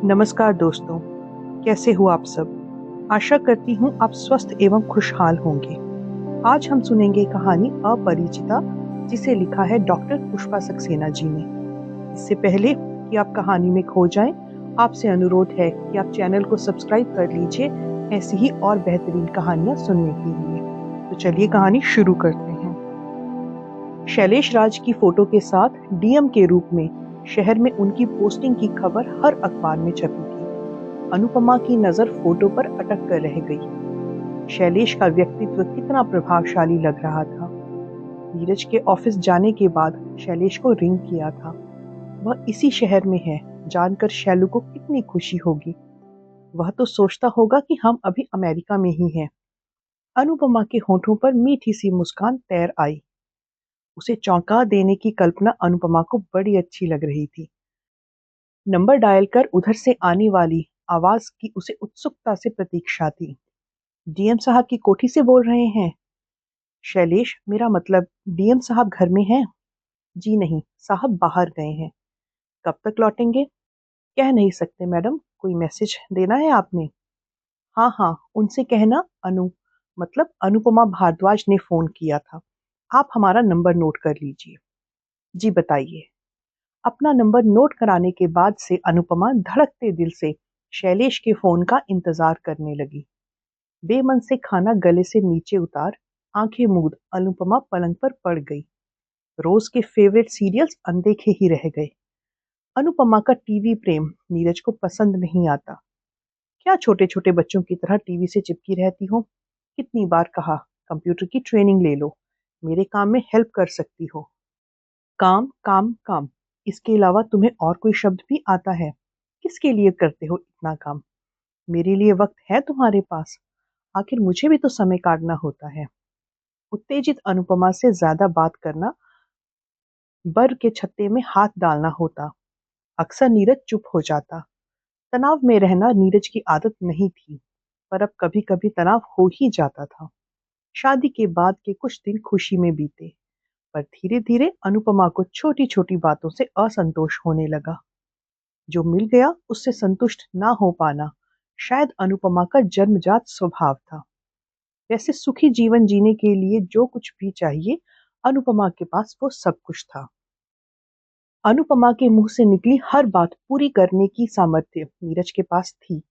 नमस्कार दोस्तों, कैसे हो आप सब? आशा करती हूँ आप स्वस्थ एवं खुशहाल होंगे। आज हम सुनेंगे कहानी अपरिचिता, जिसे लिखा है डॉक्टर पुष्पा सक्सेना जी ने। इससे पहले कि आप कहानी में खो जाएं, आपसे अनुरोध है कि आप चैनल को सब्सक्राइब कर लीजिए ऐसी ही और बेहतरीन कहानियाँ सुनने के लिए। तो चलिए कहानी शुरू करते हैं। शैलेश राज की फोटो के साथ डीएम के रूप में शहर में उनकी पोस्टिंग की खबर हर अखबार में छपी थी। अनुपमा की नजर फोटो पर अटक कर रह गई। शैलेश का व्यक्तित्व कितना प्रभावशाली लग रहा था। नीरज के ऑफिस जाने के बाद शैलेश को रिंग किया था। वह इसी शहर में है, जानकर शैलू को कितनी खुशी होगी। वह तो सोचता होगा कि हम अभी अमेरिका में ही हैं। अनुपमा के होठों पर मीठी सी मुस्कान तैर आई। उसे चौंका देने की कल्पना अनुपमा को बड़ी अच्छी लग रही थी। नंबर डायल कर उधर से आने वाली आवाज की उसे उत्सुकता से प्रतीक्षा थी। डीएम साहब की कोठी से बोल रहे हैं? शैलेश, मेरा मतलब डीएम साहब घर में हैं? जी नहीं, साहब बाहर गए हैं। कब तक लौटेंगे? कह नहीं सकते मैडम, कोई मैसेज देना है आपने? हाँ हाँ, उनसे कहना मतलब अनुपमा भारद्वाज ने फोन किया था। आप हमारा नंबर नोट कर लीजिए। जी बताइए। अपना नंबर नोट कराने के बाद से अनुपमा धड़कते दिल से शैलेश के फोन का इंतजार करने लगी। बेमन से खाना गले से नीचे उतार आंखें मूंद अनुपमा पलंग पर पड़ गई। रोज के फेवरेट सीरियल्स अनदेखे ही रह गए। अनुपमा का टीवी प्रेम नीरज को पसंद नहीं आता। क्या छोटे छोटे बच्चों की तरह टीवी से चिपकी रहती हो? कितनी बार कहा, कंप्यूटर की ट्रेनिंग ले लो, मेरे काम में हेल्प कर सकती हो। काम काम काम, इसके अलावा तुम्हें और कोई शब्द भी आता है? किसके लिए करते हो इतना काम? मेरे लिए वक्त है तुम्हारे पास? आखिर मुझे भी तो समय काटना होता है। उत्तेजित अनुपमा से ज्यादा बात करना बर के छत्ते में हाथ डालना होता। अक्सर नीरज चुप हो जाता। तनाव में रहना नीरज की आदत नहीं थी, पर अब कभी कभी तनाव हो ही जाता था। शादी के बाद के कुछ दिन खुशी में बीते, पर धीरे धीरे अनुपमा को छोटी छोटी बातों से असंतोष होने लगा। जो मिल गया उससे संतुष्ट ना हो पाना शायद अनुपमा का जन्मजात स्वभाव था। वैसे सुखी जीवन जीने के लिए जो कुछ भी चाहिए, अनुपमा के पास वो सब कुछ था। अनुपमा के मुंह से निकली हर बात पूरी करने की सामर्थ्य नीरज के पास थी।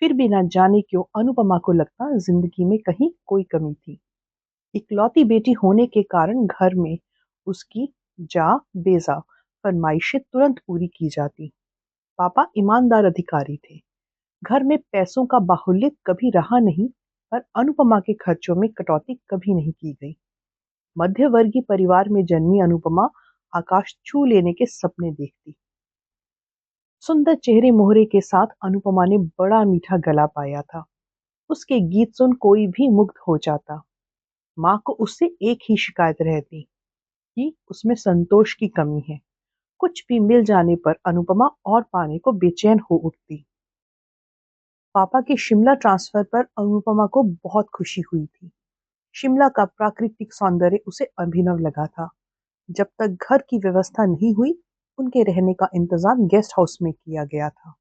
फिर भी न जाने क्यों अनुपमा को लगता जिंदगी में कहीं कोई कमी थी। इकलौती बेटी होने के कारण घर में उसकी जा बेजा फरमाइशें तुरंत पूरी की जाती। पापा ईमानदार अधिकारी थे। घर में पैसों का बाहुल्य कभी रहा नहीं, पर अनुपमा के खर्चों में कटौती कभी नहीं की गई। मध्यवर्गीय परिवार में जन्मी अनुपमा आकाश छू लेने के सपने देखती। सुंदर चेहरे मोहरे के साथ अनुपमा ने बड़ा मीठा गला पाया था। उसके गीत सुन कोई भी मुग्ध हो जाता। माँ को उससे एक ही शिकायत रहती कि उसमें संतोष की कमी है। कुछ भी मिल जाने पर अनुपमा और पाने को बेचैन हो उठती। पापा के शिमला ट्रांसफर पर अनुपमा को बहुत खुशी हुई थी। शिमला का प्राकृतिक सौंदर्य उसे अभिनव लगा था। जब तक घर की व्यवस्था नहीं हुई, उनके रहने का इंतजाम गेस्ट हाउस में किया गया था।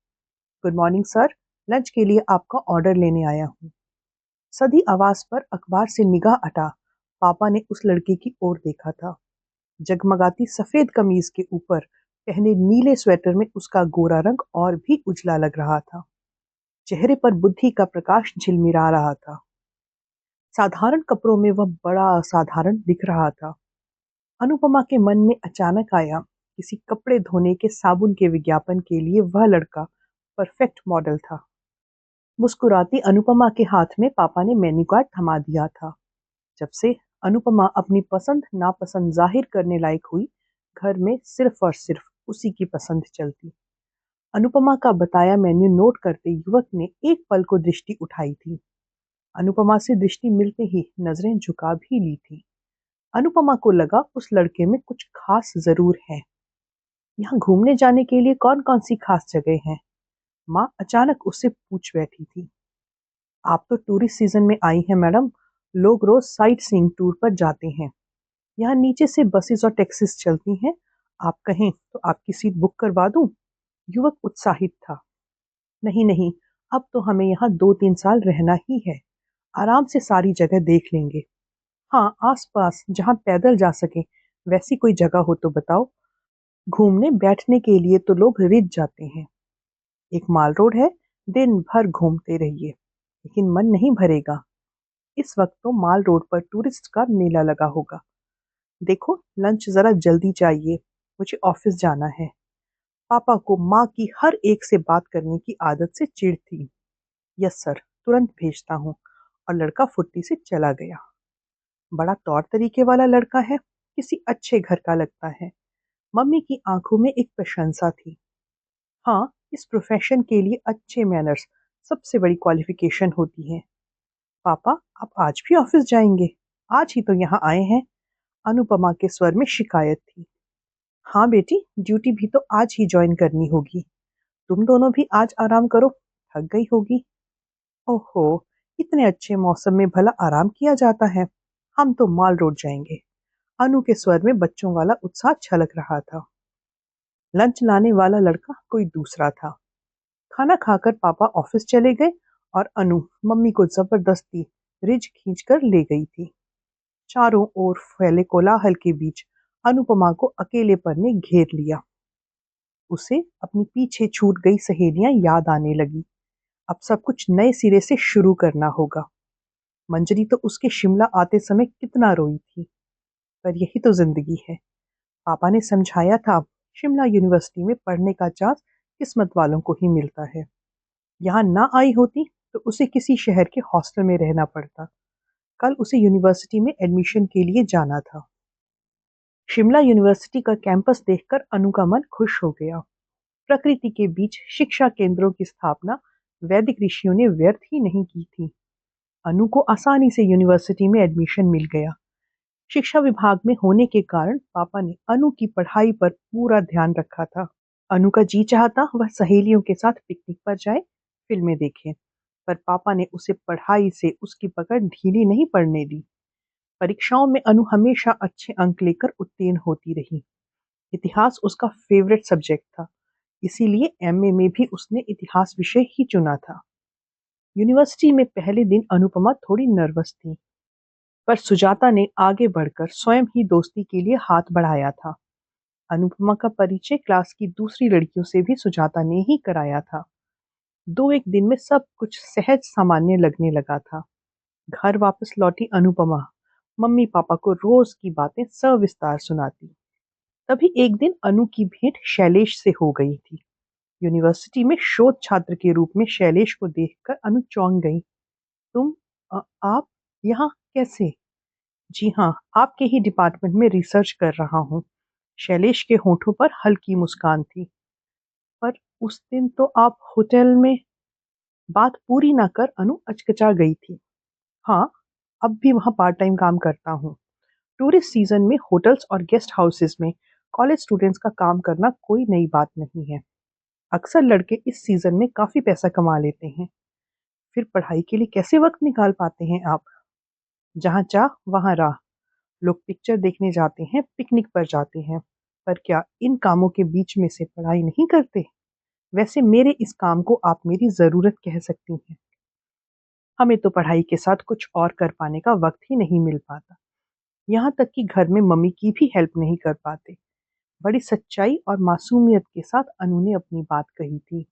गुड मॉर्निंग सर, लंच के लिए आपका ऑर्डर लेने आया हूँ। सधी आवाज पर अखबार से निगाह हटा पापा ने उस लड़के की ओर देखा था। जगमगाती सफेद कमीज के ऊपर पहने नीले स्वेटर में उसका गोरा रंग और भी उजला लग रहा था। चेहरे पर बुद्धि का प्रकाश झिलमिला रहा था। साधारण कपड़ों में वह बड़ा असाधारण दिख रहा था। अनुपमा के मन में अचानक आया, किसी कपड़े धोने के साबुन के विज्ञापन के लिए वह लड़का परफेक्ट मॉडल था। मुस्कुराती अनुपमा के हाथ में पापा ने मेन्यू कार्ड थमा दिया था। जब से अनुपमा अपनी पसंद नापसंद जाहिर करने लायक हुई, घर में सिर्फ और सिर्फ उसी की पसंद चलती। अनुपमा का बताया मेन्यू नोट करते युवक ने एक पल को दृष्टि उठाई थी। अनुपमा से दृष्टि मिलते ही नजरें झुका भी ली थी। अनुपमा को लगा उस लड़के में कुछ खास जरूर है। यहाँ घूमने जाने के लिए कौन कौन सी खास जगह हैं? माँ अचानक उससे पूछ बैठी थी। आप तो टूरिस्ट सीजन में आई हैं मैडम, लोग रोज साइट सीइंग टूर पर जाते हैं। यहाँ नीचे से बसेस और टैक्सीज चलती हैं। आप कहें तो आपकी सीट बुक करवा दूं? युवक उत्साहित था। नहीं नहीं, अब तो हमें यहाँ 2-3 साल रहना ही है। आराम से सारी जगह देख लेंगे। हाँ, आस-पास जहाँ पैदल जा सकें, वैसी कोई जगह हो तो बताओ। घूमने बैठने के लिए तो लोग रिझ जाते हैं। एक माल रोड है, दिन भर घूमते रहिए, लेकिन मन नहीं भरेगा। इस वक्त तो माल रोड पर टूरिस्ट का मेला लगा होगा। देखो, लंच जरा जल्दी चाहिए, मुझे ऑफिस जाना है। पापा को माँ की हर एक से बात करने की आदत से चिढ़ थी। यस सर, तुरंत भेजता हूँ। और लड़का फुर्ती से चला गया। बड़ा तौर तरीके वाला लड़का है, किसी अच्छे घर का लगता है। मम्मी की आंखों में एक प्रशंसा थी। हाँ, इस प्रोफेशन के लिए अच्छे मैनर्स सबसे बड़ी क्वालिफिकेशन होती है। पापा, आप आज भी ऑफिस जाएंगे? आज ही तो यहाँ आए हैं। अनुपमा के स्वर में शिकायत थी। हाँ बेटी, ड्यूटी भी तो आज ही ज्वाइन करनी होगी। तुम दोनों भी आज आराम करो, थक गई होगी। ओहो, इतने अच्छे मौसम में भला आराम किया जाता है। हम तो माल रोड जाएंगे। अनु के स्वर में बच्चों वाला उत्साह छलक रहा था। लंच लाने वाला लड़का कोई दूसरा था। खाना खाकर पापा ऑफिस चले गए और अनु मम्मी को जबरदस्ती रिज खींच कर ले गई थी। चारों ओर फैले कोलाहल के बीच अनुपमा को अकेलेपन ने घेर लिया। उसे अपनी पीछे छूट गई सहेलियां याद आने लगी। अब सब कुछ नए सिरे से शुरू करना होगा। मंजरी तो उसके शिमला आते समय कितना रोई थी। पर यही तो जिंदगी है। पापा ने समझाया था, शिमला यूनिवर्सिटी में पढ़ने का चांस किस्मत वालों को ही मिलता है। यहाँ ना आई होती तो उसे किसी शहर के हॉस्टल में रहना पड़ता। कल उसे यूनिवर्सिटी में एडमिशन के लिए जाना था। शिमला यूनिवर्सिटी का कैंपस देखकर अनु का मन खुश हो गया। प्रकृति के बीच शिक्षा केंद्रों की स्थापना वैदिक ऋषियों ने व्यर्थ ही नहीं की थी। अनु को आसानी से यूनिवर्सिटी में एडमिशन मिल गया। शिक्षा विभाग में होने के कारण पापा ने अनु की पढ़ाई पर पूरा ध्यान रखा था। अनु का जी चाहता वह सहेलियों के साथ पिकनिक पर जाए, फिल्में देखे, पर पापा ने उसे पढ़ाई से उसकी पकड़ ढीली नहीं पड़ने दी। परीक्षाओं में अनु हमेशा अच्छे अंक लेकर उत्तीर्ण होती रही। इतिहास उसका फेवरेट सब्जेक्ट था, इसीलिए एमए में भी उसने इतिहास विषय ही चुना था। यूनिवर्सिटी में पहले दिन अनुपमा थोड़ी नर्वस थी, पर सुजाता ने आगे बढ़कर स्वयं ही दोस्ती के लिए हाथ बढ़ाया था। अनुपमा का परिचय क्लास की दूसरी लड़कियों से भी सुजाता ने ही कराया था। 2-1 दिन में सब कुछ सहज सामान्य लगने लगा था। घर वापस लौटी अनुपमा मम्मी पापा को रोज की बातें सविस्तार सुनाती। तभी एक दिन अनु की भेंट शैलेश से हो गई थी। यूनिवर्सिटी में शोध छात्र के रूप में शैलेश को देखकर अनु चौंक गई। तुम आप यहाँ कैसे? जी हाँ, आपके ही डिपार्टमेंट में रिसर्च कर रहा हूँ। शैलेश के होठों पर हल्की मुस्कान थी। पर उस दिन तो आप होटल में। बात पूरी ना कर अनु अचकचा गई थी। हाँ, अब भी वहाँ पार्ट टाइम काम करता हूँ। टूरिस्ट सीजन में होटल्स और गेस्ट हाउसेस में कॉलेज स्टूडेंट्स का काम करना कोई नई बात नहीं है। अक्सर लड़के इस सीजन में काफी पैसा कमा लेते हैं। फिर पढ़ाई के लिए कैसे वक्त निकाल पाते हैं आप? जहाँ चाह वहाँ राह। लोग पिक्चर देखने जाते हैं, पिकनिक पर जाते हैं, पर क्या इन कामों के बीच में से पढ़ाई नहीं करते? वैसे मेरे इस काम को आप मेरी जरूरत कह सकती हैं। हमें तो पढ़ाई के साथ कुछ और कर पाने का वक्त ही नहीं मिल पाता। यहाँ तक कि घर में मम्मी की भी हेल्प नहीं कर पाते। बड़ी सच्चाई और मासूमियत के साथ अनु ने अपनी बात कही थी।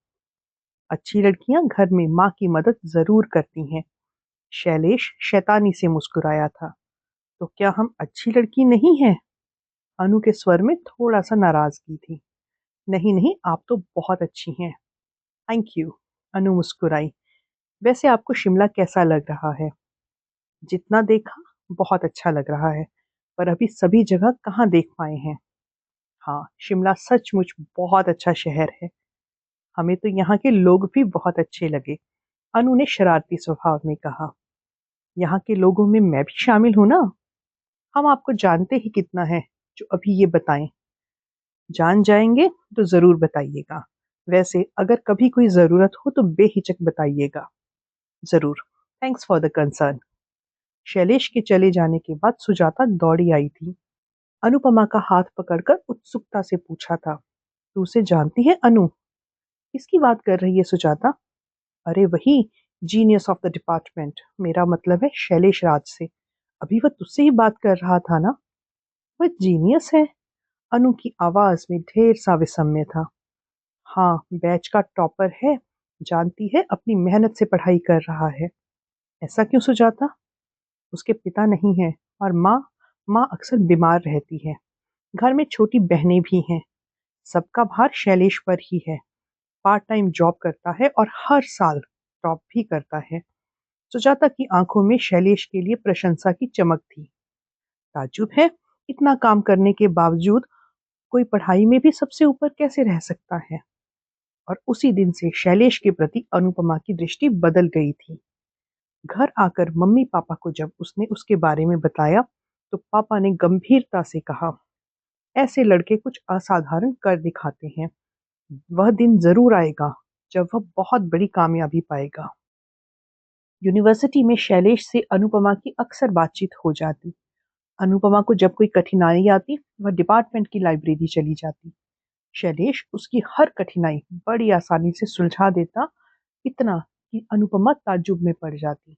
अच्छी लड़कियां घर में माँ की मदद जरूर करती हैं। शैलेश शैतानी से मुस्कुराया था। तो क्या हम अच्छी लड़की नहीं हैं? अनु के स्वर में थोड़ा सा नाराजगी थी। नहीं नहीं, आप तो बहुत अच्छी हैं। Thank you. अनु मुस्कुराई। वैसे आपको शिमला कैसा लग रहा है? जितना देखा बहुत अच्छा लग रहा है, पर अभी सभी जगह कहाँ देख पाए हैं। हाँ, शिमला सचमुच बहुत अच्छा शहर है। हमें तो यहाँ के लोग भी बहुत अच्छे लगे। अनु ने शरारती स्वभाव में कहा। यहाँ के लोगों में मैं भी शामिल हूँ ना। हम आपको जानते ही कितना है जो अभी ये बताएं। जान जाएंगे तो जरूर बताइएगा। वैसे अगर कभी कोई जरूरत हो तो बेहिचक बताइएगा। जरूर। Thanks for the concern. Shailesh के चले जाने के बाद सुजाता दौड़ी आई थी। अनुपमा का हाथ पकड़कर उत्सुकता से पूछा था, तू उसे जानती है अनु? किसकी बात कर रही है सुजाता? अरे वही, जीनियस ऑफ द डिपार्टमेंट, मेरा मतलब है शैलेश राज से। अभी वह तुझसे ही बात कर रहा था ना। वह जीनियस है। अनु की आवाज में ढेर सा विस्मय था। हाँ, बैच का टॉपर है। जानती है, अपनी मेहनत से पढ़ाई कर रहा है। ऐसा क्यों सुजाता? उसके पिता नहीं है और माँ माँ अक्सर बीमार रहती है। घर में छोटी बहनें भी हैं। सबका भार शैलेश पर ही है। पार्ट टाइम जॉब करता है और हर साल टॉप भी करता है। सुजाता की आंखों में शैलेश के लिए प्रशंसा की चमक थी। ताज्जुब है, इतना काम करने के बावजूद कोई पढ़ाई में भी सबसे ऊपर कैसे रह सकता है। और उसी दिन से शैलेश के प्रति अनुपमा की दृष्टि बदल गई थी। घर आकर मम्मी पापा को जब उसने उसके बारे में बताया तो पापा ने गंभीरता से कहा, ऐसे लड़के कुछ असाधारण कर दिखाते हैं। वह दिन जरूर आएगा जब वह बहुत बड़ी कामयाबी पाएगा। यूनिवर्सिटी में शैलेश से अनुपमा की अक्सर बातचीत हो जाती। अनुपमा को जब कोई कठिनाई आती वह डिपार्टमेंट की लाइब्रेरी चली जाती। शैलेश उसकी हर कठिनाई बड़ी आसानी से सुलझा देता, इतना कि अनुपमा ताज्जुब में पड़ जाती।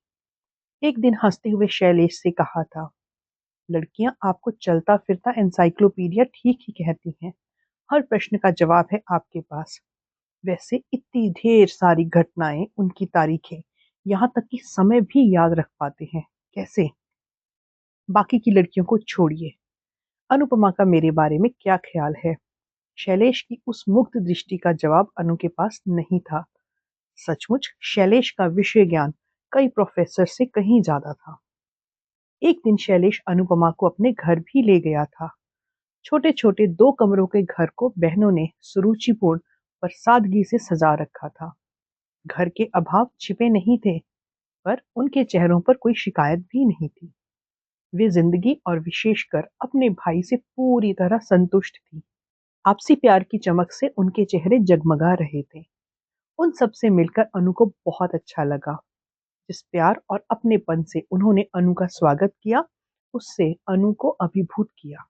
एक दिन हंसते हुए शैलेश से कहा था, लड़कियां आपको चलता फिरता एनसाइक्लोपीडिया ठीक ही कहती हैं। हर प्रश्न का जवाब है आपके पास। वैसे इतनी ढेर सारी घटनाएं, उनकी तारीखें, यहाँ तक कि समय भी याद रख पाते हैं कैसे? बाकी की लड़कियों को छोड़िए, अनुपमा का मेरे बारे में क्या ख्याल है? शैलेश की उस मुग्ध दृष्टि का जवाब अनु के पास नहीं था। सचमुच शैलेश का विषय ज्ञान कई प्रोफेसर से कहीं ज्यादा था। एक दिन शैलेश अनुपमा को अपने घर भी ले गया था। छोटे छोटे 2 कमरों के घर को बहनों ने सुरुचिपूर्ण पर सादगी से सजा रखा था। घर के अभाव छिपे नहीं थे, पर उनके चेहरों पर कोई शिकायत भी नहीं थी। वे जिंदगी और विशेषकर अपने भाई से पूरी तरह संतुष्ट थी। आपसी प्यार की चमक से उनके चेहरे जगमगा रहे थे। उन सब से मिलकर अनु को बहुत अच्छा लगा। जिस प्यार और अपनेपन से उन्होंने अनु का स्वागत किया, उससे अनु को अभिभूत किया।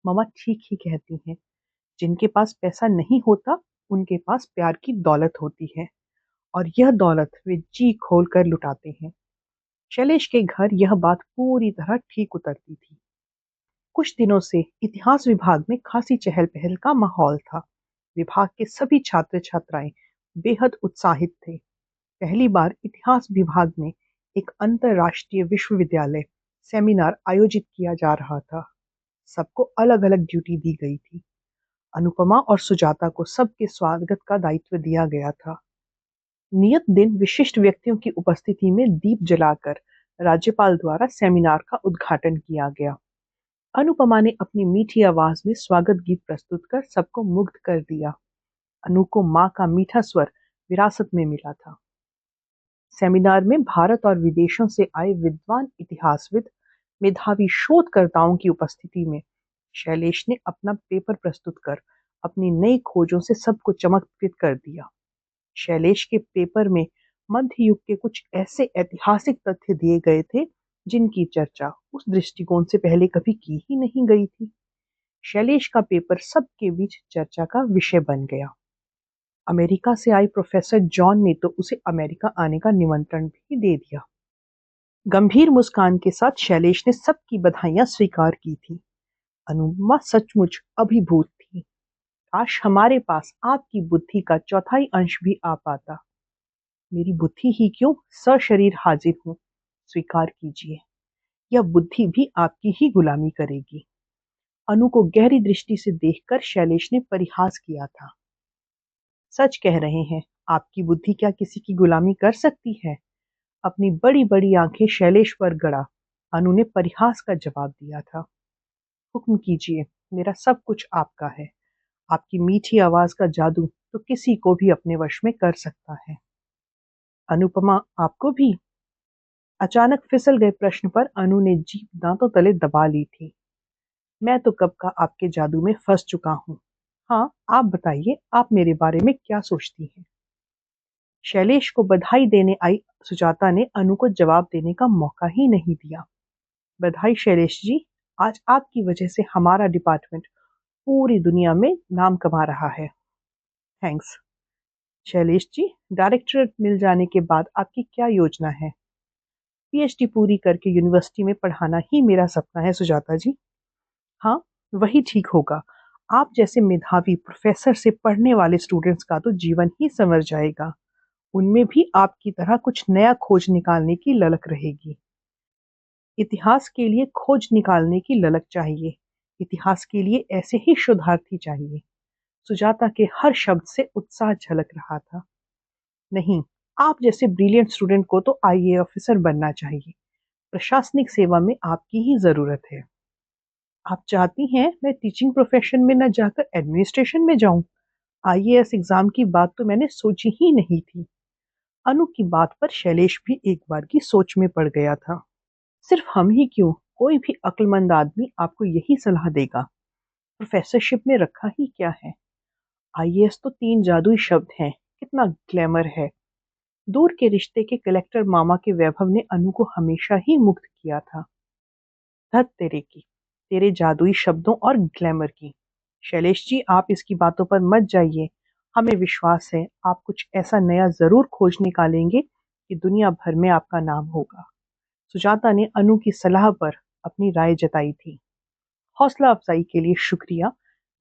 मम्मा ठीक ही कहती हैं, जिनके पास पैसा नहीं होता, उनके पास प्यार की दौलत होती है, और यह दौलत वे जी खोल कर लुटाते हैं। शैलेश के घर यह बात पूरी तरह ठीक उतरती थी। कुछ दिनों से इतिहास विभाग में खासी चहल पहल का माहौल था। विभाग के सभी छात्र छात्राएं बेहद उत्साहित थे। पहली बार इतिहास विभाग में एक अंतरराष्ट्रीय विश्वविद्यालय सेमिनार आयोजित किया जा रहा था। सबको अलग अलग ड्यूटी दी गई थी। अनुपमा और सुजाता को सबके स्वागत का दायित्व दिया गया था। नियत दिन विशिष्ट व्यक्तियों की उपस्थिति में दीप जलाकर राज्यपाल द्वारा सेमिनार का उद्घाटन किया गया। अनुपमा ने अपनी मीठी आवाज में स्वागत गीत प्रस्तुत कर सबको मुग्ध कर दिया। अनु को माँ का मीठा स्वर विरासत में मिला था। सेमिनार में भारत और विदेशों से आए विद्वान इतिहासविद, मेधावी शोधकर्ताओं की उपस्थिति में शैलेश ने अपना पेपर प्रस्तुत कर अपनी नई खोजों से सबको चमत्कृत कर दिया। शैलेश के पेपर में मध्य युग के कुछ ऐसे ऐतिहासिक तथ्य दिए गए थे जिनकी चर्चा उस दृष्टिकोण से पहले कभी की ही नहीं गई थी। शैलेश का पेपर सबके बीच चर्चा का विषय बन गया। अमेरिका से आई प्रोफेसर जॉन ने तो उसे अमेरिका आने का निमंत्रण भी दे दिया। गंभीर मुस्कान के साथ शैलेश ने सबकी बधाइयां स्वीकार की थी। अनुपमा सचमुच अभिभूत थी। काश हमारे पास आपकी बुद्धि का चौथाई अंश भी आ पाता। मेरी बुद्धि ही क्यों, सशरीर हाजिर हूँ, स्वीकार कीजिए। यह बुद्धि भी आपकी ही गुलामी करेगी। अनु को गहरी दृष्टि से देखकर शैलेश ने परिहास किया था। सच कह रहे हैं, आपकी बुद्धि क्या किसी की गुलामी कर सकती है? अपनी बड़ी बड़ी आंखें शैलेश पर गड़ा अनु ने परिहास का जवाब दिया था। हुक्म कीजिए, मेरा सब कुछ आपका है। आपकी मीठी आवाज का जादू तो किसी को भी अपने वश में कर सकता है। अनुपमा, आपको भी? अचानक फिसल गए प्रश्न पर अनु ने जीभ दांतों तले दबा ली थी। मैं तो कब का आपके जादू में फंस चुका हूँ। हाँ, आप बताइए, आप मेरे बारे में क्या सोचती हैं? शैलेश को बधाई देने आई सुजाता ने अनु को जवाब देने का मौका ही नहीं दिया। बधाई शैलेश जी, आज आपकी वजह से हमारा डिपार्टमेंट पूरी दुनिया में नाम कमा रहा है। थैंक्स। शैलेश जी, डायरेक्टरेट मिल जाने के बाद आपकी क्या योजना है? पीएचडी पूरी करके यूनिवर्सिटी में पढ़ाना ही मेरा सपना है सुजाता जी। हाँ, वही ठीक होगा। आप जैसे मेधावी प्रोफेसर से पढ़ने वाले स्टूडेंट्स का तो जीवन ही संवर जाएगा। उनमें भी आपकी तरह कुछ नया खोज निकालने की ललक रहेगी। इतिहास के लिए खोज निकालने की ललक चाहिए। इतिहास के लिए ऐसे ही शोधार्थी चाहिए। सुजाता के हर शब्द से उत्साह झलक रहा था। नहीं, आप जैसे ब्रिलियंट स्टूडेंट को तो आईए ऑफिसर बनना चाहिए। प्रशासनिक सेवा में आपकी ही जरूरत है। आप चाहती हैं मैं टीचिंग प्रोफेशन में न जाकर एडमिनिस्ट्रेशन में जाऊं? आईएएस एग्जाम की बात तो मैंने सोची ही नहीं थी। अनु की बात पर शैलेश भी एक बार की सोच में पड़ गया था। सिर्फ हम ही क्यों, कोई भी अक्लमंद आदमी आपको यही सलाह देगा। प्रोफेसरशिप में रखा ही क्या है? आईएएस तो 3 जादुई शब्द हैं, कितना ग्लैमर है। दूर के रिश्ते के कलेक्टर मामा के वैभव ने अनु को हमेशा ही मुक्त किया था। धत तेरे की, तेरे जादुई शब्दों और ग्लैमर की। शैलेश जी, आप इसकी बातों पर मत जाइए। हमें विश्वास है आप कुछ ऐसा नया जरूर खोज निकालेंगे कि दुनिया भर में आपका नाम होगा। सुजाता ने अनु की सलाह पर अपनी राय जताई थी। हौसला अफजाई के लिए शुक्रिया।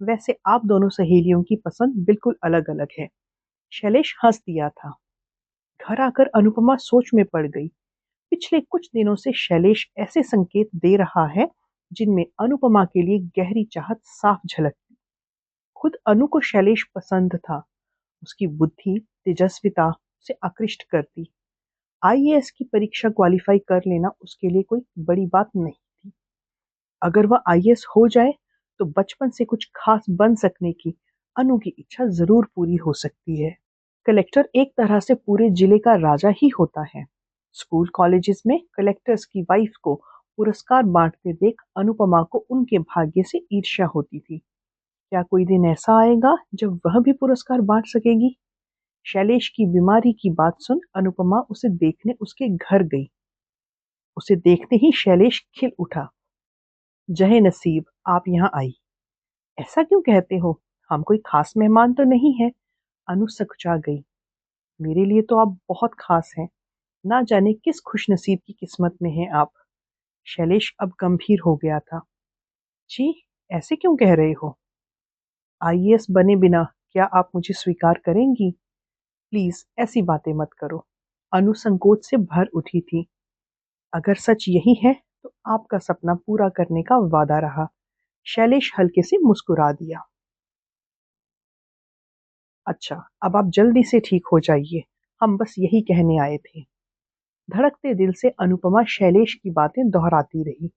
वैसे आप दोनों सहेलियों की पसंद बिल्कुल अलग अलग है। शैलेश हंस दिया था। घर आकर अनुपमा सोच में पड़ गई। पिछले कुछ दिनों से शैलेश ऐसे संकेत दे रहा है जिनमें अनुपमा के लिए गहरी चाहत साफ झलकती। खुद अनु को शैलेश पसंद था। उसकी बुद्धि, तेजस्विता से आकृष्ट करती। आईएएस की परीक्षा क्वालिफाई कर लेना उसके लिए कोई बड़ी बात नहीं थी। अगर वह आईएएस हो जाए तो बचपन से कुछ खास बन सकने की अनु की इच्छा जरूर पूरी हो सकती है। कलेक्टर एक तरह से पूरे जिले का राजा ही होता है। स्कूल कॉलेजेस में कलेक्टर्स की वाइफ को पुरस्कार बांटते देख अनुपमा को उनके भाग्य से ईर्ष्या होती थी। क्या कोई दिन ऐसा आएगा जब वह भी पुरस्कार बांट सकेगी? शैलेश की बीमारी की बात सुन अनुपमा उसे देखने उसके घर गई। उसे देखते ही शैलेश खिल उठा। जहे नसीब आप यहाँ आई। ऐसा क्यों कहते हो? हम कोई खास मेहमान तो नहीं है। अनु सकुचा गई। मेरे लिए तो आप बहुत खास हैं। ना जाने किस खुशनसीब की किस्मत में हैं आप। शैलेश अब गंभीर हो गया था। जी, ऐसे क्यों कह रहे हो? आईएएस बने बिना क्या आप मुझे स्वीकार करेंगी? प्लीज ऐसी बातें मत करो। अनु संकोच से भर उठी थी। अगर सच यही है तो आपका सपना पूरा करने का वादा रहा। शैलेश हल्के से मुस्कुरा दिया। अच्छा, अब आप जल्दी से ठीक हो जाइए। हम बस यही कहने आए थे। धड़कते दिल से अनुपमा शैलेश की बातें दोहराती रही।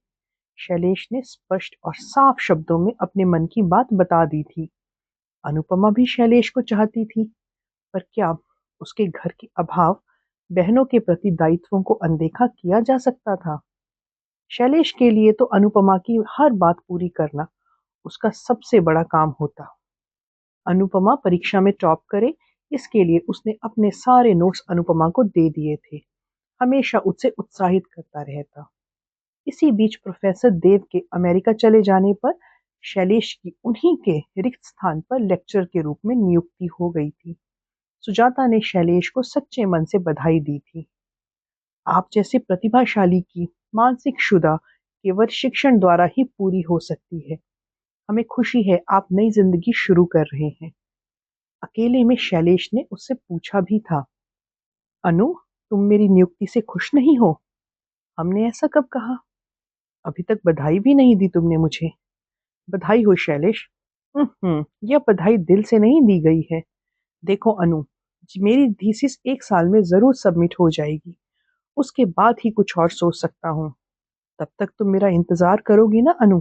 शैलेश ने स्पष्ट और साफ शब्दों में अपने मन की बात बता दी थी। अनुपमा भी शैलेश को चाहती थी, पर क्या उसके घर के अभाव, बहनों के प्रति दायित्वों को अनदेखा किया जा सकता था? शैलेश के लिए तो अनुपमा की हर बात पूरी करना उसका सबसे बड़ा काम होता। अनुपमा परीक्षा में टॉप करे, इसके लिए उसने अपने सारे नोट्स अनुपमा को दे दिए थे। हमेशा उससे उत्साहित करता रहता। इसी बीच प्रोफेसर देव के अमेरिका चले जाने पर शैलेश की उन्हीं के रिक्त स्थान पर लेक्चरर के रूप में नियुक्ति हो गई थी। सुजाता ने शैलेश को सच्चे मन से बधाई दी थी। आप जैसे प्रतिभाशाली की मानसिक क्षुधा केवल शिक्षण द्वारा ही पूरी हो सकती है। हमें खुशी है आप नई जिंदगी शुरू कर रहे हैं। अकेले में शैलेश ने उससे पूछा भी था, अनु, तुम मेरी नियुक्ति से खुश नहीं हो? हमने ऐसा कब कहा? अभी तक बधाई भी नहीं दी तुमने मुझे। बधाई हो शैलेश। यह बधाई दिल से नहीं दी गई है। देखो अनु, मेरी थीसिस 1 साल में जरूर सबमिट हो जाएगी। उसके बाद ही कुछ और सोच सकता हूँ। तब तक तुम मेरा इंतजार करोगी ना अनु?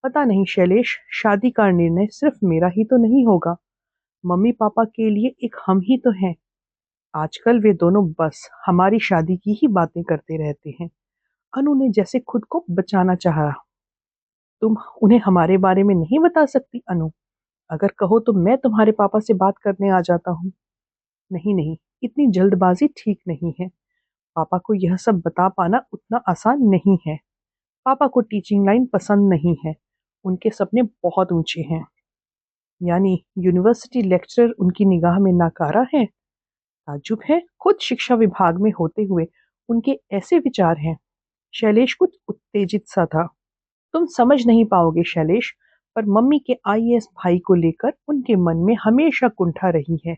पता नहीं शैलेश, शादी का निर्णय सिर्फ मेरा ही तो नहीं होगा। मम्मी पापा के लिए एक हम ही तो हैं। आजकल वे दोनों बस हमारी शादी की ही बातें करते रहते हैं। अनु ने जैसे खुद को बचाना चाहा। तुम उन्हें हमारे बारे में नहीं बता सकती अनु? अगर कहो तो मैं तुम्हारे पापा से बात करने आ जाता हूँ। नहीं नहीं, इतनी जल्दबाजी ठीक नहीं है। पापा को यह सब बता पाना उतना आसान नहीं है। पापा को टीचिंग लाइन पसंद नहीं है। उनके सपने बहुत ऊंचे हैं। यानी यूनिवर्सिटी लेक्चरर उनकी निगाह में नाकारा है? ताज्जुब है, खुद शिक्षा विभाग में होते हुए उनके ऐसे विचार हैं। शैलेश कुछ उत्तेजित सा था। तुम समझ नहीं पाओगे शैलेश, पर मम्मी के आईएएस भाई को लेकर उनके मन में हमेशा कुंठा रही है।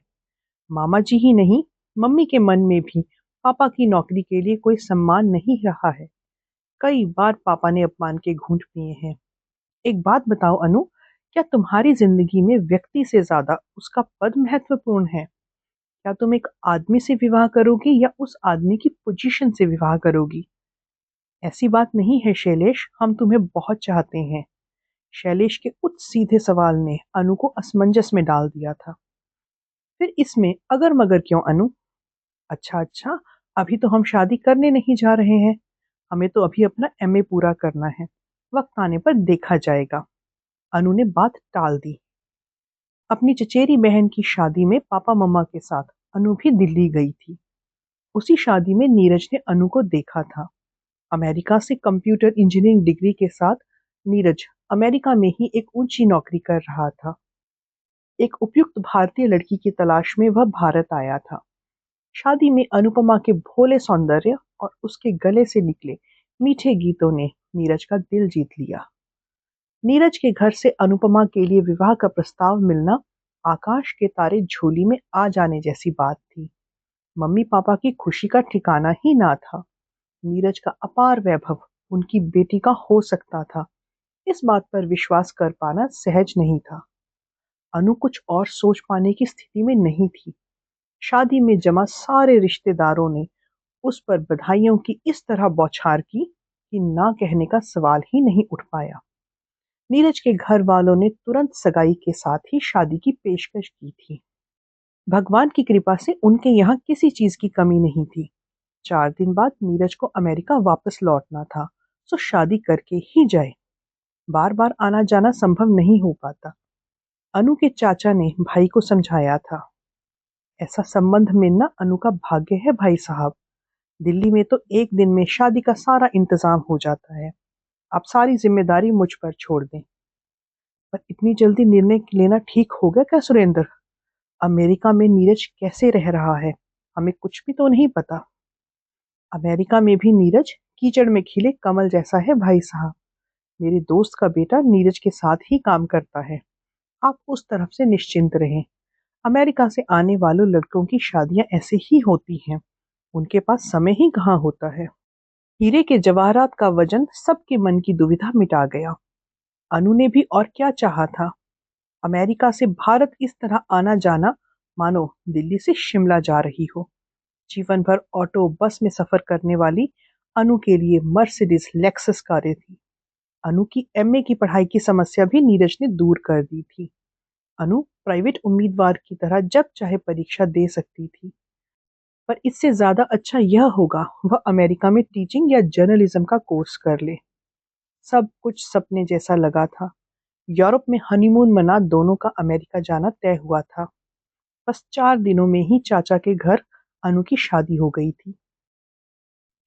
मामा जी ही नहीं, मम्मी के मन में भी पापा की नौकरी के लिए कोई सम्मान नहीं रहा है। कई बार पापा ने अपमान के घूंट पिए हैं। एक बात बताओ अनु, क्या तुम्हारी जिंदगी में व्यक्ति से ज्यादा उसका पद महत्वपूर्ण है? क्या तुम एक आदमी से विवाह करोगी या उस आदमी की पोजीशन से विवाह करोगी? ऐसी बात नहीं है शैलेश, हम तुम्हें बहुत चाहते हैं। शैलेश के उस सीधे सवाल ने अनु को असमंजस में डाल दिया था। फिर इसमें अगर मगर क्यों अनु? अच्छा अच्छा, अभी तो हम शादी करने नहीं जा रहे हैं। हमें तो अभी अपना एमए पूरा करना है। वक्त आने पर देखा जाएगा। अनु ने बात टाल दी। अपनी चचेरी बहन की शादी में पापा मम्मा के साथ अनु भी दिल्ली गई थी। उसी शादी में नीरज ने अनु को देखा था। अमेरिका से कंप्यूटर इंजीनियरिंग डिग्री के साथ नीरज अमेरिका में ही एक ऊंची नौकरी कर रहा था। एक उपयुक्त भारतीय लड़की की तलाश में वह भारत आया था। शादी में अनुपमा के भोले सौंदर्य और उसके गले से निकले मीठे गीतों ने नीरज का दिल जीत लिया। नीरज के घर से अनुपमा के लिए विवाह का प्रस्ताव मिलना आकाश के तारे झोली में आ जाने जैसी बात थी। मम्मी पापा की खुशी का ठिकाना ही ना था। नीरज का अपार वैभव उनकी बेटी का हो सकता था, इस बात पर विश्वास कर पाना सहज नहीं था। अनु कुछ और सोच पाने की स्थिति में नहीं थी। शादी में जमा सारे रिश्तेदारों ने उस पर बधाइयों की इस तरह बौछार की कि ना कहने का सवाल ही नहीं उठ पाया। नीरज के घर वालों ने तुरंत सगाई के साथ ही शादी की पेशकश की थी। भगवान की कृपा से उनके यहाँ किसी चीज की कमी नहीं थी। 4 दिन बाद नीरज को अमेरिका वापस लौटना था, सो शादी करके ही जाए। बार बार आना जाना संभव नहीं हो पाता। अनु के चाचा ने भाई को समझाया था। ऐसा संबंध मिलना अनु का भाग्य है भाई साहब। दिल्ली में तो एक दिन में शादी का सारा इंतजाम हो जाता है। आप सारी जिम्मेदारी मुझ पर छोड़ दें। पर इतनी जल्दी निर्णय लेना ठीक हो गया क्या सुरेंद्र? अमेरिका में नीरज कैसे रह रहा है, हमें कुछ भी तो नहीं पता। अमेरिका में भी नीरज कीचड़ में खिले कमल जैसा है भाई साहब। मेरे दोस्त का बेटा नीरज के साथ ही काम करता है। आप उस तरफ से निश्चिंत रहें। अमेरिका से आने वालों लड़कों की शादियां ऐसे ही होती हैं। उनके पास समय ही कहाँ होता है। हीरे के जवाहरात का वजन सबके मन की दुविधा मिटा गया। अनु ने भी और क्या चाहा था। अमेरिका से भारत इस तरह आना जाना मानो दिल्ली से शिमला जा रही हो। जीवन भर ऑटो बस में सफर करने वाली अनु के लिए मर्सिडीज लेक्सस कारें थी। अनु की एमए की पढ़ाई की समस्या भी नीरज ने दूर कर दी थी। अनु प्राइवेट उम्मीदवार की तरह जब चाहे परीक्षा दे सकती थी। पर इससे ज्यादा अच्छा यह होगा वह अमेरिका में टीचिंग या जर्नलिज्म का कोर्स कर ले। सब कुछ सपने जैसा लगा था। यूरोप में हनीमून मना दोनों का अमेरिका जाना तय हुआ था। बस 4 दिनों में ही चाचा के घर अनु की शादी हो गई थी।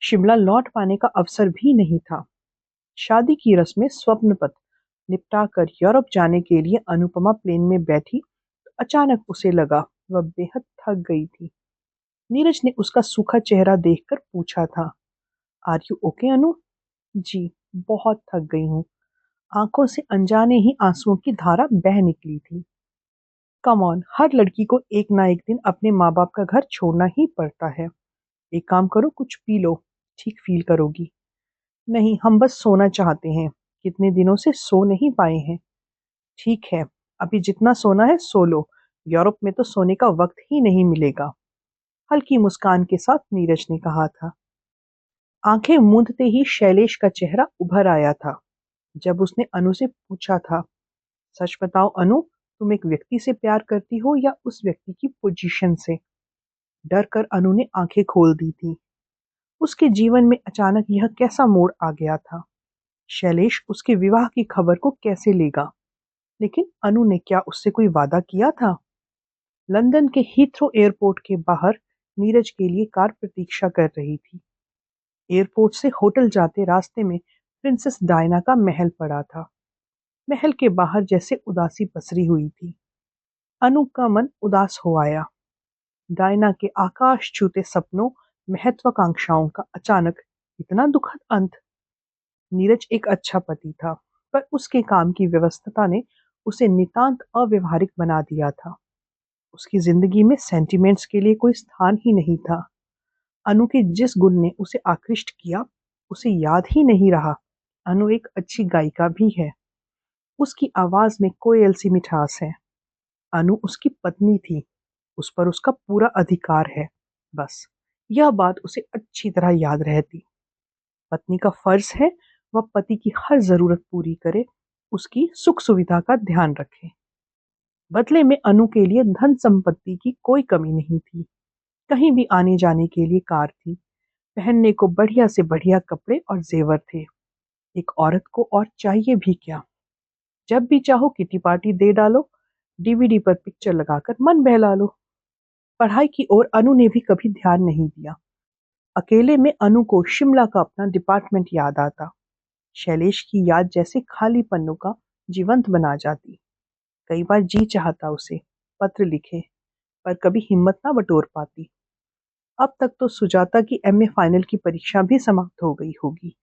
शिमला लौट पाने का अवसर भी नहीं था। शादी की रस्में स्वप्नवत निपटा कर यूरोप जाने के लिए अनुपमा प्लेन में बैठी तो अचानक उसे लगा वह बेहद थक गई थी। नीरज ने उसका सूखा चेहरा देखकर पूछा था, आर यू ओके अनु? जी, बहुत थक गई हूँ। आंखों से अनजाने ही आंसुओं की धारा बह निकली थी। कम ऑन, हर लड़की को एक ना एक दिन अपने माँ बाप का घर छोड़ना ही पड़ता है। एक काम करो, कुछ पी लो, ठीक फील करोगी। नहीं, हम बस सोना चाहते हैं। कितने दिनों से सो नहीं पाए हैं। ठीक है, अभी जितना सोना है सो लो। यूरोप में तो सोने का वक्त ही नहीं मिलेगा। हल्की मुस्कान के साथ नीरज ने कहा था। आंखें मूंदते ही शैलेश का चेहरा उभर आया था। जब उसने अनु से पूछा था, सच बताओ अनु, तुम एक व्यक्ति से प्यार करती हो या उस व्यक्ति की पोजीशन से? डर कर अनु ने आंखें खोल दी थी। उसके जीवन में अचानक यह कैसा मोड़ आ गया था? शैलेश उसके विवाह की खबर को कैसे लेगा? लेकिन अनु ने क्या उससे कोई वादा किया था? लंदन के हीथ्रो एयरपोर्ट के बाहर नीरज के लिए कार प्रतीक्षा कर रही थी। एयरपोर्ट से होटल जाते रास्ते में प्रिंसेस डायना का महल पड़ा था। महल के बाहर जैसे उदासी पसरी हुई थी। अनु का मन उदास हो आया। डायना के आकाश छूते सपनों, महत्वाकांक्षाओं का अचानक इतना दुखद अंत। नीरज एक अच्छा पति था, पर उसके काम की व्यस्तता ने उसे नितांत अव्यवहारिक बना दिया था। उसकी जिंदगी में सेंटिमेंट्स के लिए कोई स्थान ही नहीं था। अनु के जिस गुण ने उसे आकृष्ट किया, उसे याद ही नहीं रहा। अनु एक अच्छी गायिका भी है। उसकी आवाज में कोयल सी मिठास है। अनु उसकी पत्नी थी। उस पर उसका पूरा अधिकार है। बस यह बात उसे अच्छी तरह याद रहती। पत्नी का फर्ज है वह पति की हर जरूरत पूरी करे, उसकी सुख सुविधा का ध्यान रखे। बदले में अनु के लिए धन संपत्ति की कोई कमी नहीं थी। कहीं भी आने जाने के लिए कार थी। पहनने को बढ़िया से बढ़िया कपड़े और जेवर थे। एक औरत को और चाहिए भी क्या। जब भी चाहो किटी पार्टी दे डालो, डीवीडी पर पिक्चर लगाकर मन बहला लो। पढ़ाई की ओर अनु ने भी कभी ध्यान नहीं दिया। अकेले में अनु को शिमला का अपना डिपार्टमेंट याद आता। शैलेश की याद जैसे खाली पन्नों का जीवंत बना जाती। कई बार जी चाहता उसे पत्र लिखे, पर कभी हिम्मत ना बटोर पाती। अब तक तो सुजाता की एमए फाइनल की परीक्षा भी समाप्त हो गई होगी।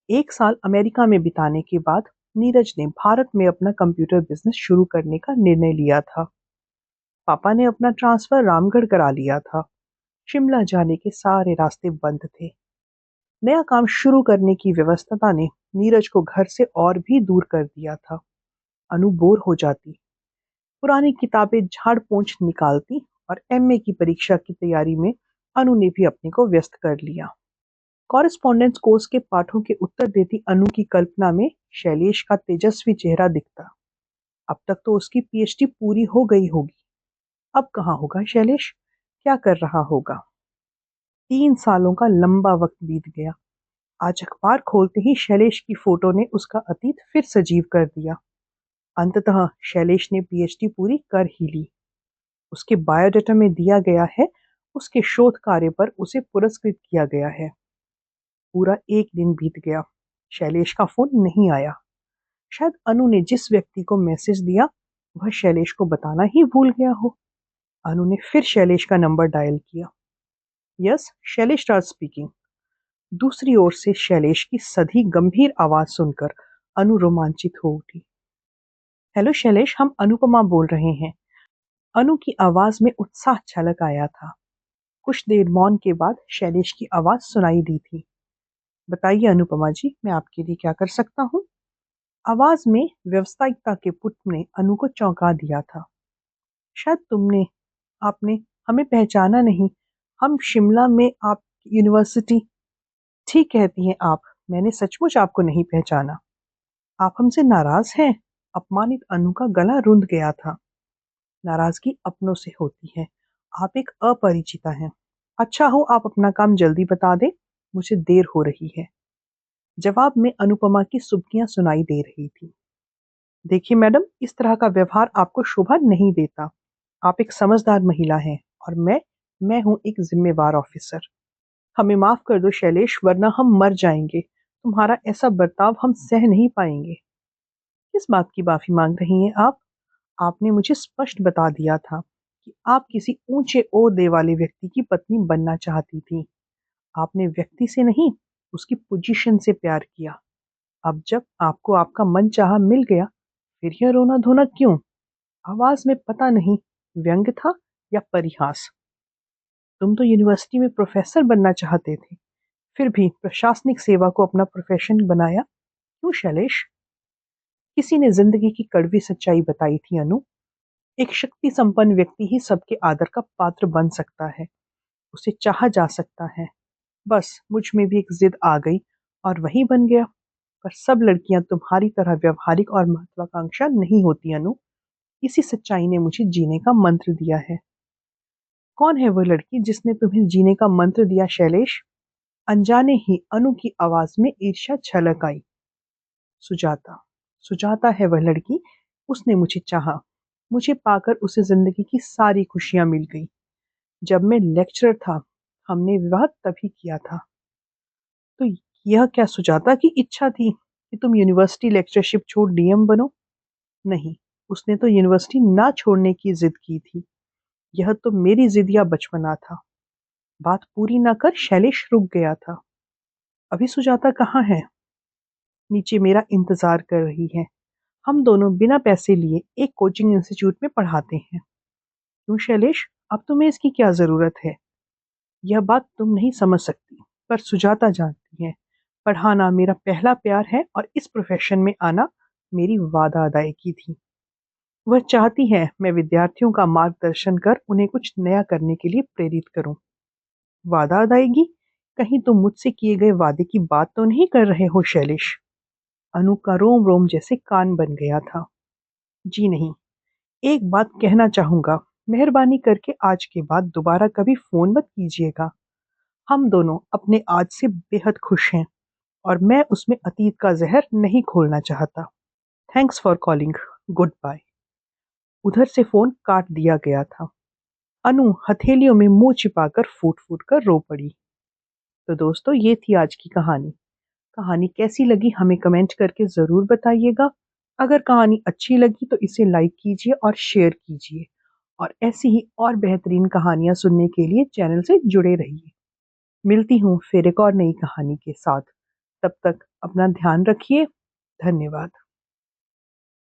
एक साल अमेरिका में बिताने के बाद नीरज ने भारत में अपना कंप्यूटर बिजनेस शुरू करने का निर्णय लिया था। पापा ने अपना ट्रांसफर रामगढ़ करा लिया था। शिमला जाने के सारे रास्ते बंद थे। नया काम शुरू करने की व्यस्तता ने नीरज को घर से और भी दूर कर दिया था। अनु बोर हो जाती, पुरानी किताबें झाड़ पोंछ निकालती और एमए की परीक्षा की तैयारी में अनु ने भी अपने को व्यस्त कर लिया। कॉरेस्पॉन्डेंस कोर्स के पाठों के उत्तर देती अनु की कल्पना में शैलेश का तेजस्वी चेहरा दिखता। अब तक तो उसकी पीएचडी पूरी हो गई होगी। अब कहाँ होगा शैलेश, क्या कर रहा होगा। 3 सालों का लंबा वक्त बीत गया। आज अखबार खोलते ही शैलेश की फोटो ने उसका अतीत फिर सजीव कर दिया। अंततः शैलेश ने पीएचडी पूरी कर ही ली। उसके बायोडाटा में दिया गया है, उसके शोध कार्य पर उसे पुरस्कृत किया गया है। पूरा एक दिन बीत गया, शैलेश का फोन नहीं आया। शायद अनु ने जिस व्यक्ति को मैसेज दिया वह शैलेश को बताना ही भूल गया हो। अनु ने फिर शैलेश का नंबर डायल किया। यस, शैलेश राज स्पीकिंग। दूसरी ओर से शैलेश की सधी गंभीर आवाज सुनकर अनु रोमांचित हो उठी। हेलो शैलेश, हम अनुपमा बोल रहे हैं। अनु की आवाज में उत्साह छलक आया था। कुछ देर मौन के बाद शैलेश की आवाज सुनाई दी थी। बताइए अनुपमा जी, मैं आपके लिए क्या कर सकता हूँ। आवाज में व्यावसायिकता के पुट ने अनु को चौंका दिया था। शायद आपने हमें पहचाना नहीं। हम शिमला में आप यूनिवर्सिटी। ठीक कहती हैं आप, मैंने सचमुच आपको नहीं पहचाना। आप हमसे नाराज हैं। अपमानित अनु का गला रुंध गया था। नाराजगी अपनों से होती है। आप एक अपरिचिता हैं। अच्छा हो आप अपना काम जल्दी बता दें, मुझे देर हो रही है। जवाब में अनुपमा की सुबकियां सुनाई दे रही थी। देखिए मैडम, इस तरह का व्यवहार आपको शोभा नहीं देता। आप एक समझदार महिला हैं और मैं हूँ एक जिम्मेवार ऑफिसर। हमें माफ कर दो शैलेश, वरना हम मर जाएंगे। तुम्हारा ऐसा बर्ताव हम सह नहीं पाएंगे। किस बात की माफी मांग रही हैं आप? आपने मुझे स्पष्ट बता दिया था कि आप किसी ऊंचे ओहदे वाले व्यक्ति की पत्नी बनना चाहती थी। आपने व्यक्ति से नहीं, उसकी पोजीशन से प्यार किया। अब जब आपको आपका मनचाहा मिल गया, फिर यह रोना धोना क्यों? आवाज में पता नहीं व्यंग था या परिहास। तुम तो यूनिवर्सिटी में प्रोफेसर बनना चाहते थे, फिर भी प्रशासनिक सेवा को अपना प्रोफेशन बनाया। क्यों शैलेश? किसी ने जिंदगी की कड़वी सच्चाई बताई थी अनु। एक शक्ति संपन्न व्यक्ति ही सबके आदर का पात्र बन सकता है, उसे चाहा जा सकता है। बस मुझ में भी एक जिद आ गई और वही बन गया। पर सब लड़कियां तुम्हारी तरह व्यवहारिक और महत्वाकांक्षा नहीं होती अनु। इसी सच्चाई ने मुझे जीने का मंत्र दिया है। कौन है वह लड़की जिसने तुम्हें जीने का मंत्र दिया शैलेश? अनजाने ही अनु की आवाज में ईर्ष्या छलक आई। सुजाता। सुजाता है वह लड़की। उसने मुझे चाहा। मुझे पाकर उसे जिंदगी की सारी खुशियां मिल गई। जब मैं लेक्चरर था, हमने विवाह तभी किया था। तो यह क्या सुजाता की इच्छा थी कि तुम यूनिवर्सिटी लेक्चरशिप छोड़ डीएम बनो? नहीं, उसने तो यूनिवर्सिटी ना छोड़ने की जिद की थी। यह तो मेरी जिद या बचपना था। बात पूरी ना कर शैलेश रुक गया था। अभी सुजाता कहाँ है? नीचे मेरा इंतजार कर रही है। हम दोनों बिना पैसे लिए एक कोचिंग इंस्टीट्यूट में पढ़ाते हैं। क्यों शैलेश, अब तुम्हें इसकी क्या जरूरत है? यह बात तुम नहीं समझ सकती, पर सुजाता जानती है। पढ़ाना मेरा पहला प्यार है और इस प्रोफेशन में आना मेरी वादा अदायगी थी। वह चाहती है मैं विद्यार्थियों का मार्गदर्शन कर उन्हें कुछ नया करने के लिए प्रेरित करूं। वादा अदायगी? कहीं तुम मुझसे किए गए वादे की बात तो नहीं कर रहे हो शैलेश? अनु का रोम रोम जैसे कान बन गया था। जी नहीं। एक बात कहना चाहूंगा, मेहरबानी करके आज के बाद दोबारा कभी फोन मत कीजिएगा। हम दोनों अपने आज से बेहद खुश हैं और मैं उसमें अतीत का जहर नहीं खोलना चाहता। Thanks for calling. Good bye. उधर से फोन काट दिया गया था। अनु हथेलियों में मुंह छिपाकर फूट फूट कर रो पड़ी। तो दोस्तों, ये थी आज की कहानी। कहानी कैसी लगी हमें कमेंट करके ज़रूर बताइएगा। अगर कहानी अच्छी लगी तो इसे लाइक कीजिए और शेयर कीजिए, और ऐसी ही और बेहतरीन कहानियाँ सुनने के लिए चैनल से जुड़े रहिए। मिलती हूँ फिर एक और नई कहानी के साथ। तब तक अपना ध्यान रखिए। धन्यवाद।